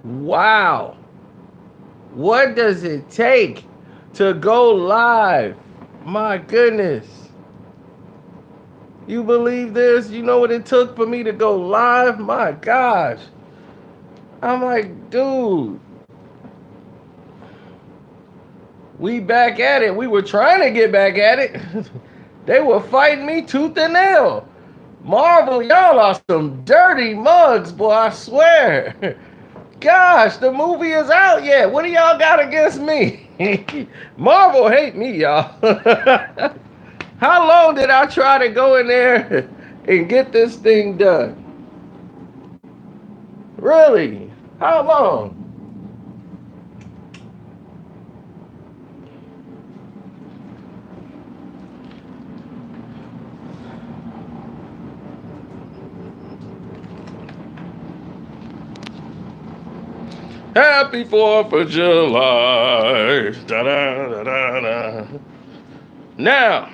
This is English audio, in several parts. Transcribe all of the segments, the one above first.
Wow. What does it take to go live? My goodness. You believe this? You know what it took for me to go live? My gosh. I'm like, dude, we back at it. We were trying to get back at it. They were fighting me tooth and nail. Marvel, y'all are some dirty mugs, boy, I swear. Gosh, the movie is out yet. What do y'all got against me? Marvel hate me, y'all. How long did I try to go in there and get this thing done? Really? How long? Happy 4th of July. Da, da, da, da, da. Now,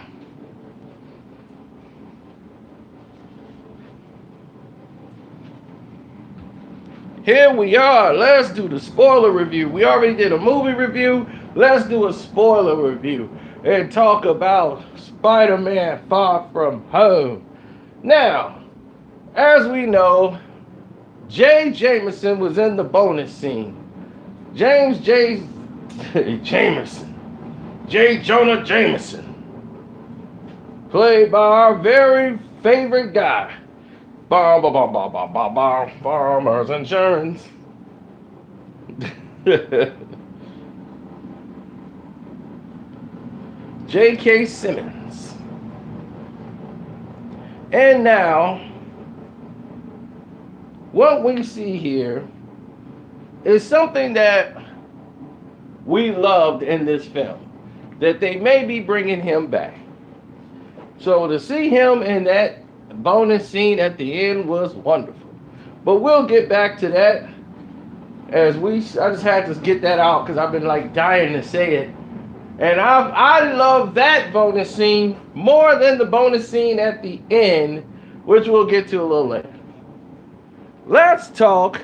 here we are. Let's do the spoiler review. We already did a movie review. Let's do a spoiler review and talk about Spider-Man Far From Home. Now, as we know, J. Jameson was in the bonus scene. James J. Jameson. J. Jonah Jameson. Played by our very favorite guy. Farmers Insurance. J.K. Simmons. And now, what we see here is something that we loved in this film, that they may be bringing him back. So to see him in that bonus scene at the end was wonderful. But we'll get back to that I just had to get that out because I've been like dying to say it. And I love that bonus scene more than the bonus scene at the end, which we'll get to a little later. Let's talk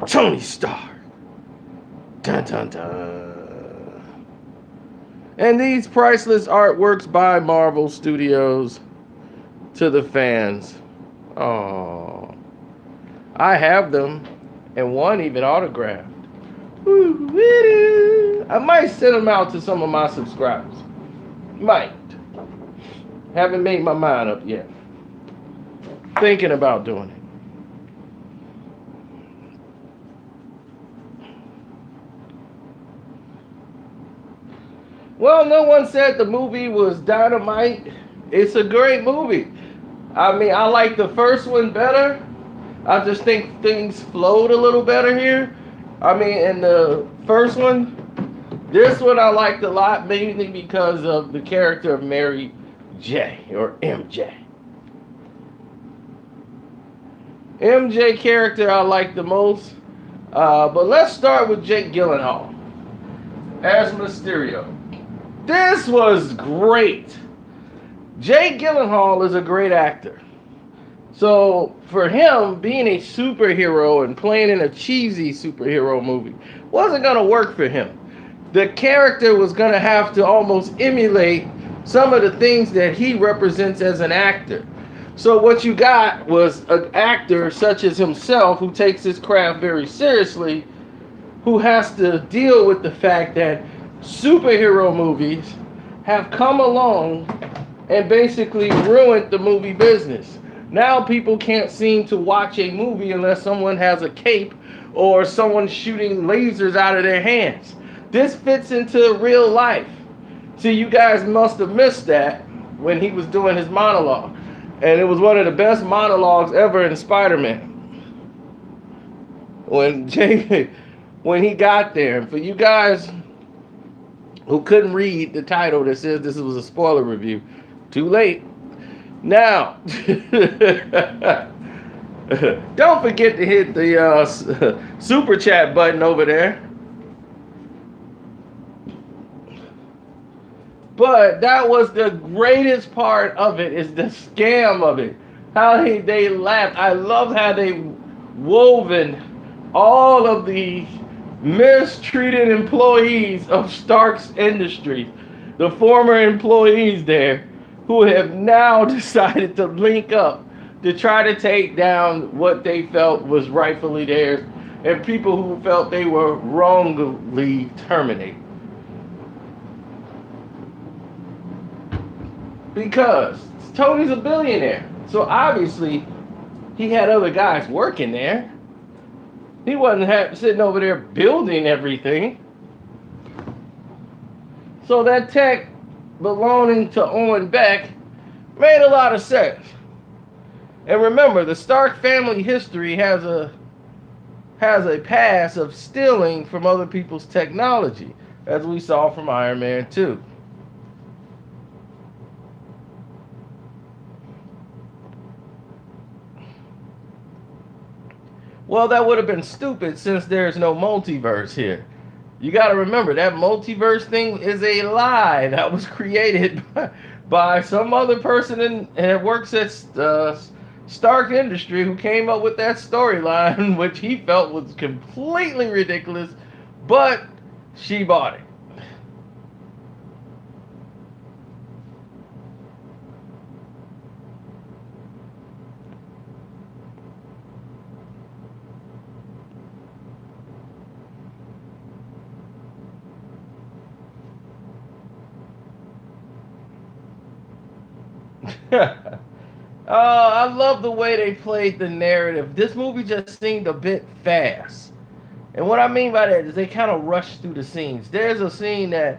Tony Stark. Dun dun dun. And these priceless artworks by Marvel Studios to the fans. Oh, I have them, and one even autographed. I might send them out to some of my subscribers. Might. Haven't made my mind up yet. Thinking about doing it. Well, no one said the movie was dynamite. It's a great movie. I mean, I like the first one better. I just think things flowed a little better here. I mean, in the first one, this one I liked a lot, mainly because of the character of Mary J. or MJ. MJ character I like the most. But let's start with Jake Gyllenhaal as Mysterio. This was great. Jake Gyllenhaal is a great actor. So for him, being a superhero and playing in a cheesy superhero movie wasn't going to work for him. The character was going to have to almost emulate some of the things that he represents as an actor. So what you got was an actor such as himself who takes his craft very seriously, who has to deal with the fact that superhero movies have come along and basically ruined the movie business. Now people can't seem to watch a movie unless someone has a cape or someone shooting lasers out of their hands. This fits into real life. See, you guys must have missed that when he was doing his monologue. And it was one of the best monologues ever in Spider-Man. When he got there. And for you guys who couldn't read the title that says this was a spoiler review, too late. Now, don't forget to hit the super chat button over there. But that was the greatest part of it, is the scam of it. How they laughed. I love how they woven all of the mistreated employees of Stark's Industries, the former employees there, who have now decided to link up to try to take down what they felt was rightfully theirs, and people who felt they were wrongly terminated. Because Tony's a billionaire, so obviously he had other guys working there. He wasn't sitting over there building everything. So that tech belonging to Owen Beck made a lot of sense. And remember, the Stark family history has a past of stealing from other people's technology, as we saw from Iron Man 2. Well, that would have been stupid since there's no multiverse here. You got to remember that multiverse thing is a lie that was created by some other person that works at Stark Industry who came up with that storyline, which he felt was completely ridiculous, but she bought it. I love the way they played the narrative. This movie just seemed a bit fast. And what I mean by that is they kind of rushed through the scenes. There's a scene that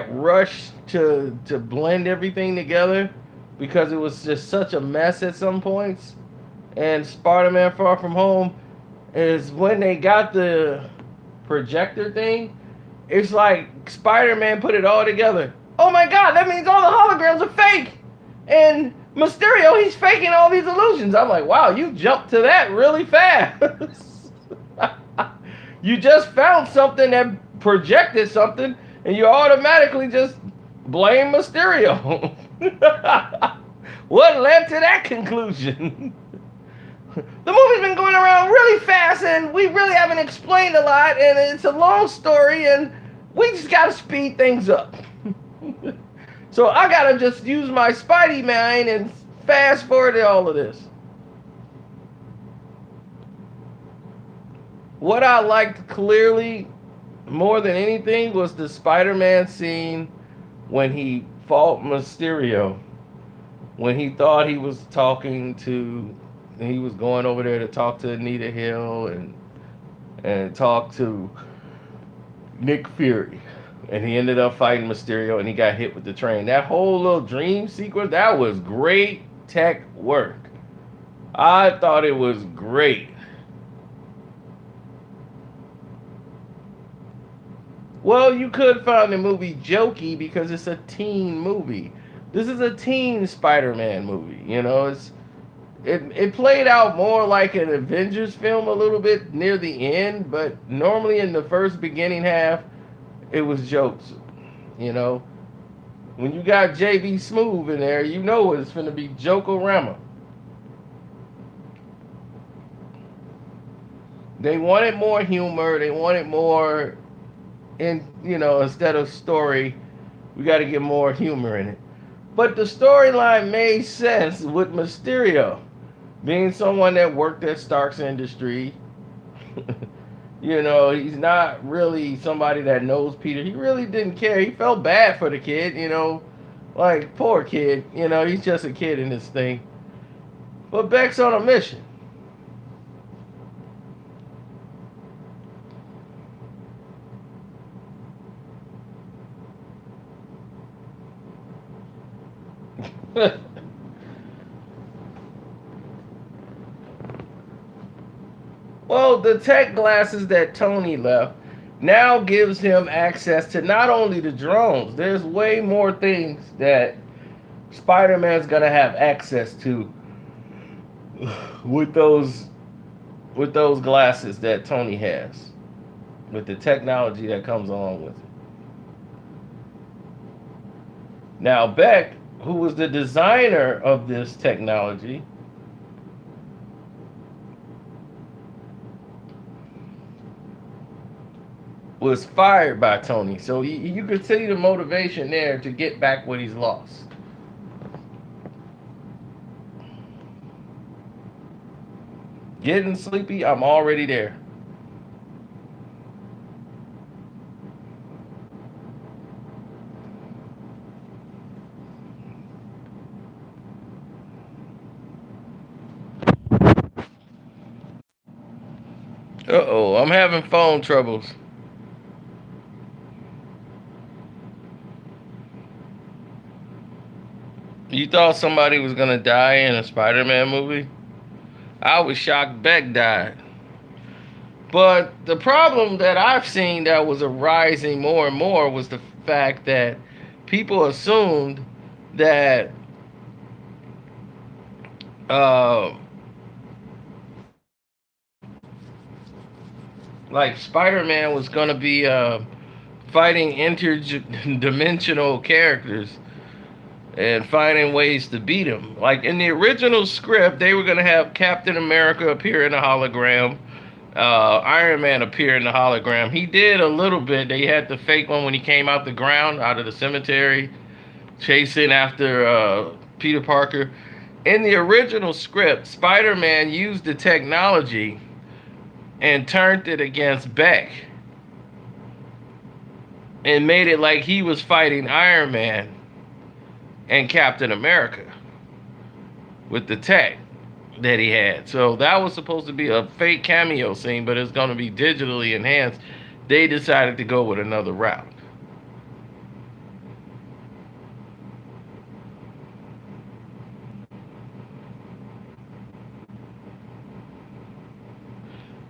rushed to blend everything together because it was just such a mess at some points. And Spider-Man Far From Home is when they got the projector thing. It's like Spider-Man put it all together. Oh my God, that means all the holograms are fake. And Mysterio, he's faking all these illusions. I'm like, wow, you jumped to that really fast. You just found something that projected something, and you automatically just blame Mysterio. What led to that conclusion? The movie's been going around really fast, and we really haven't explained a lot, and it's a long story, and we just gotta speed things up. So I gotta just use my Spidey mind and fast forward all of this. What I liked clearly more than anything was the Spider-Man scene when he fought Mysterio. When he thought he was he was going over there to talk to Anita Hill and talk to Nick Fury. And he ended up fighting Mysterio and he got hit with the train. That whole little dream sequence, that was great tech work. I thought it was great. Well, you could find the movie jokey because it's a teen movie. This is a teen Spider-Man movie. You know, it played out more like an Avengers film a little bit near the end, but normally in the first beginning half, it was jokes. You know, when you got JB Smoove in there, you know it's going to be Joke-O-Rama. They wanted more humor. They wanted more, instead of story, we got to get more humor in it. But the storyline made sense with Mysterio being someone that worked at Stark's Industry. He's not really somebody that knows Peter. He really didn't care. He felt bad for the kid, like, poor kid. He's just a kid in this thing. But Beck's on a mission. Well, the tech glasses that Tony left now gives him access to not only the drones, there's way more things that Spider-Man's going to have access to with those glasses that Tony has, with the technology that comes along with it. Now, Beck, who was the designer of this technology, was fired by Tony. So you could see the motivation there to get back what he's lost. Getting sleepy, I'm already there. Uh-oh, I'm having phone troubles. You thought somebody was gonna die in a Spider-Man movie? I was shocked Beck died. But the problem that I've seen that was arising more and more was the fact that people assumed that uh, like Spider-Man was gonna be fighting interdimensional characters and finding ways to beat him. Like in the original script, they were gonna have Captain America appear in a hologram, Iron Man appear in the hologram. He did a little bit. They had the fake one when he came out the ground, out of the cemetery, chasing after Peter Parker. In the original script, Spider-Man used the technology and turned it against Beck and made it like he was fighting Iron Man and Captain America with the tech that he had. So that was supposed to be a fake cameo scene, but it's going to be digitally enhanced. They decided to go with another route.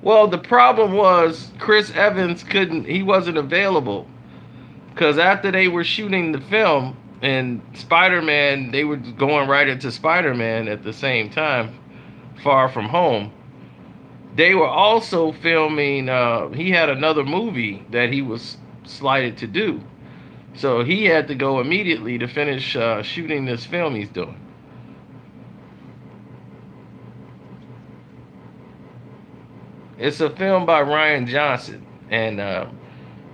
Well, the problem was Chris Evans he wasn't available. Because after they were shooting the film and Spider-Man, they were going right into Spider-Man at the same time, Far From Home. They were also filming, he had another movie that he was slated to do. So he had to go immediately to finish shooting this film he's doing. It's a film by Rian Johnson, and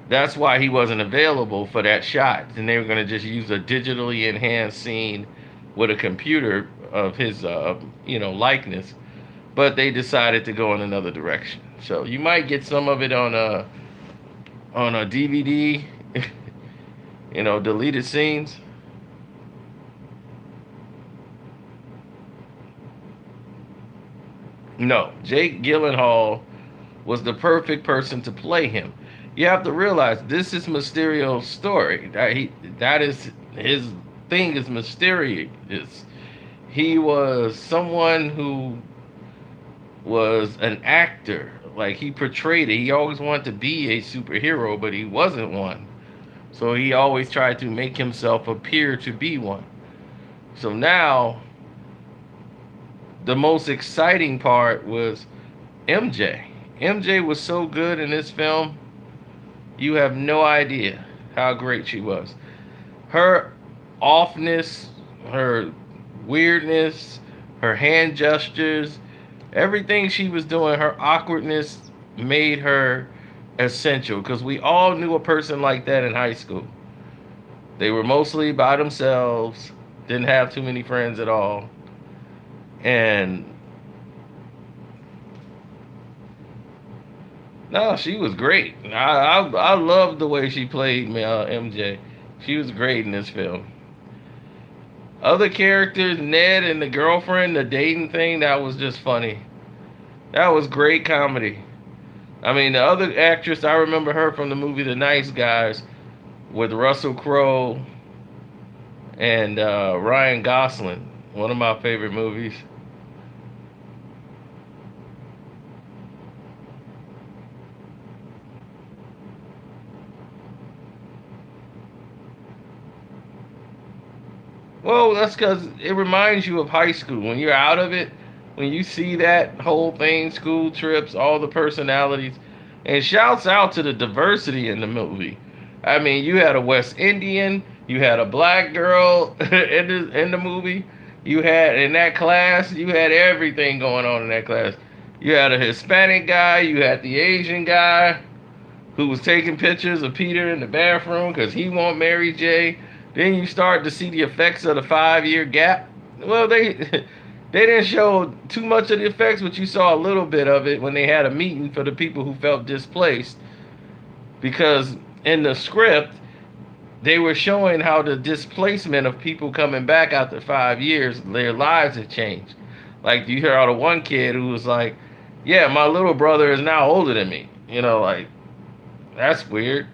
that's why he wasn't available for that shot. And they were going to just use a digitally enhanced scene with a computer of his, likeness. But they decided to go in another direction. So you might get some of it on a DVD, deleted scenes. No, Jake Gyllenhaal was the perfect person to play him. You have to realize this is Mysterio's story. That is his thing is mysterious. He was someone who was an actor. Like he portrayed it. He always wanted to be a superhero, but he wasn't one. So he always tried to make himself appear to be one. So now the most exciting part was MJ. MJ was so good in this film. You have no idea how great she was. Her offness, her weirdness, her hand gestures, everything she was doing, her awkwardness made her essential because we all knew a person like that in high school. They were mostly by themselves, didn't have too many friends at all. And no, she was great. I loved the way she played MJ. She was great in this film. Other characters, Ned and the girlfriend, the dating thing, that was just funny. That was great comedy. I mean, the other actress, I remember her from the movie The Nice Guys with Russell Crowe and Ryan Gosling. One of my favorite movies. Well, that's because it reminds you of high school. When you're out of it, when you see that whole thing, school trips, all the personalities, and shouts out to the diversity in the movie. I mean, you had a West Indian, you had a black girl in the movie, you had in that class, you had everything going on in that class. You had a Hispanic guy, you had the Asian guy, who was taking pictures of Peter in the bathroom because he won't marry Jay. Then you start to see the effects of the 5-year gap. Well, they they didn't show too much of the effects, but you saw a little bit of it when they had a meeting for the people who felt displaced. Because in the script, they were showing how the displacement of people coming back after 5 years, their lives had changed. Like you hear out of one kid who was like, "Yeah, my little brother is now older than me." Like that's weird.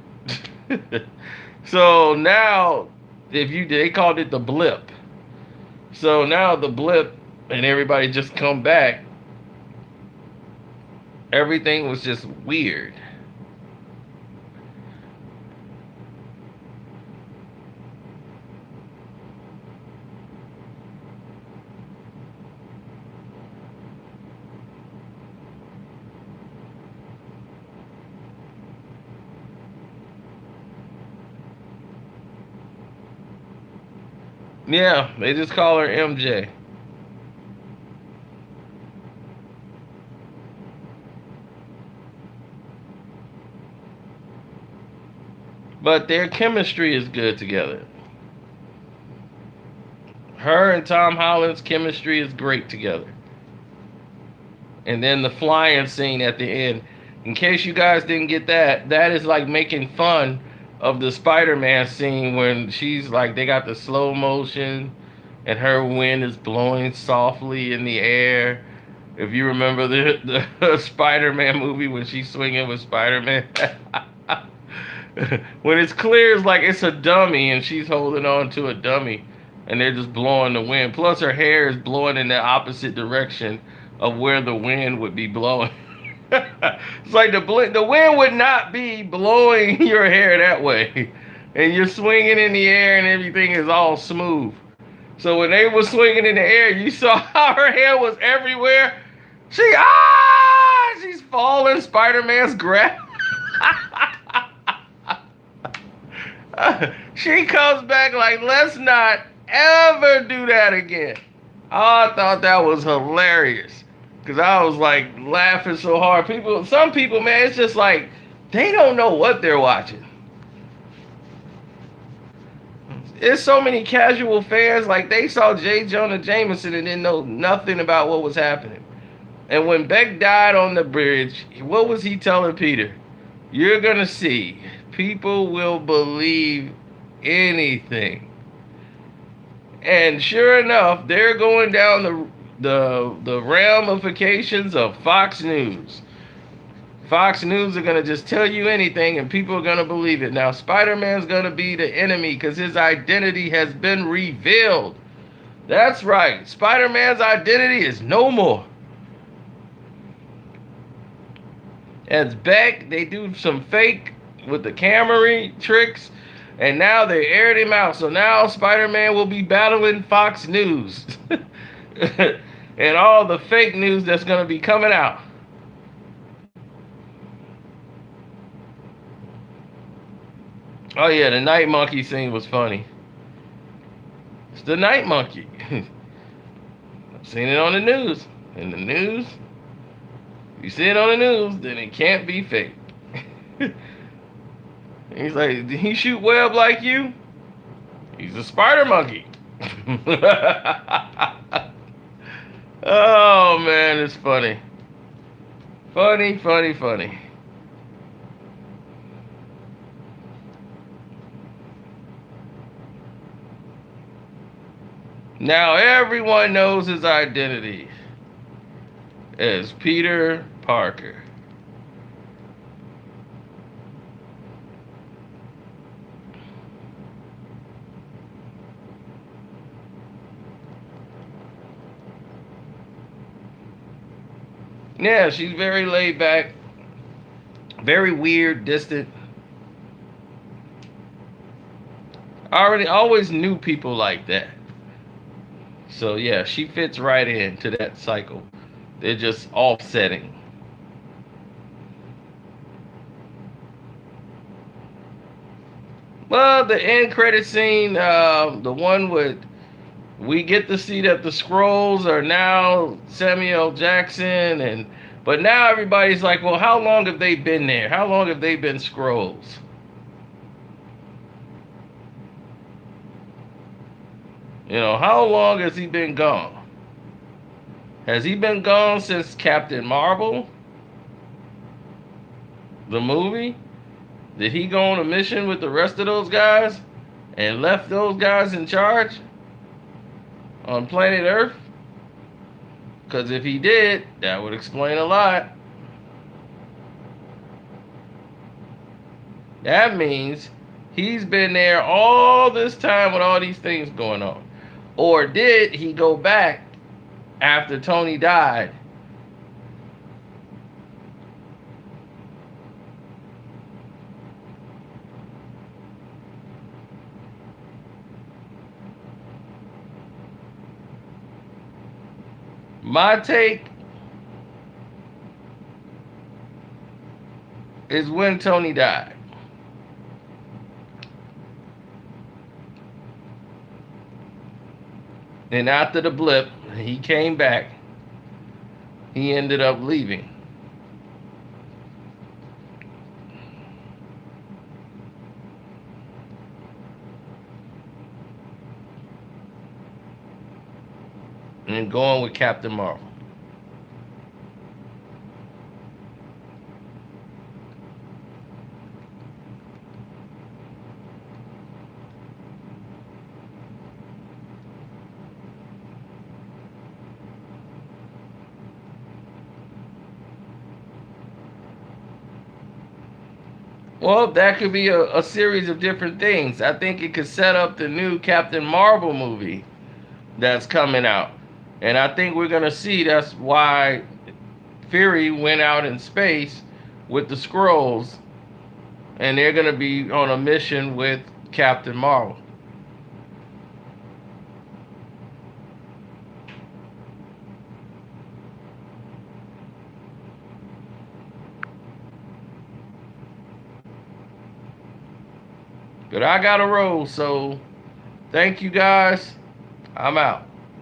So now, they called it the blip. So now the blip and everybody just come back. Everything was just weird. Yeah, they just call her MJ. But their chemistry is good together. Her and Tom Holland's chemistry is great together. And then the flying scene at the end. In case you guys didn't get that, that is like making fun of the Spider-Man scene when she's like, they got the slow motion and her wind is blowing softly in the air. If you remember the Spider-Man movie when she's swinging with Spider-Man. When it's clear, it's like it's a dummy and she's holding on to a dummy and they're just blowing the wind. Plus her hair is blowing in the opposite direction of where the wind would be blowing. It's like the wind would not be blowing your hair that way. And you're swinging in the air and everything is all smooth. So when they were swinging in the air, you saw how her hair was everywhere. She's falling. Spider-Man's grab. She comes back like, let's not ever do that again. I thought that was hilarious. Because I was like laughing so hard. Some people, man, it's just like they don't know what they're watching. There's so many casual fans, like they saw J. Jonah Jameson and didn't know nothing about what was happening. And when Beck died on the bridge, what was he telling Peter? You're going to see. People will believe anything. And sure enough, they're going down the ramifications of Fox News. Fox News are going to just tell you anything and people are going to believe it. Now, Spider-Man's going to be the enemy because his identity has been revealed. That's right. Spider-Man's identity is no more. As Beck, they do some fake with the camera tricks, and now they aired him out. So now Spider-Man will be battling Fox News and all the fake news that's going to be coming out. Oh yeah, the Night Monkey scene was funny. It's the Night Monkey. I've seen it on the news. In the news, if you see it on the news, then it can't be fake. He's like, did he shoot web like you? He's a spider monkey. Oh man, it's funny. Funny, funny, funny. Now everyone knows his identity as Peter Parker. Yeah, she's very laid back, very weird, distant. I always knew people like that. So yeah, she fits right into that cycle. They're just offsetting. Well, the end credit scene, the one with, we get to see that the Skrulls are now Samuel Jackson and But now everybody's like, well, how long have they been there? How long have they been Skrulls? You know, how long has he been gone? Has he been gone since Captain Marvel? The movie? Did he go on a mission with the rest of those guys and left those guys in charge on planet Earth? Because if he did, that would explain a lot. That means he's been there all this time with all these things going on. Or did he go back after Tony died? My take is when Tony died. And after the blip, he came back. He ended up leaving. And going with Captain Marvel. Well, that could be a series of different things. I think it could set up the new Captain Marvel movie that's coming out. And I think we're going to see that's why Fury went out in space with the Skrulls. And they're going to be on a mission with Captain Marvel. But I got to roll, so thank you guys. I'm out.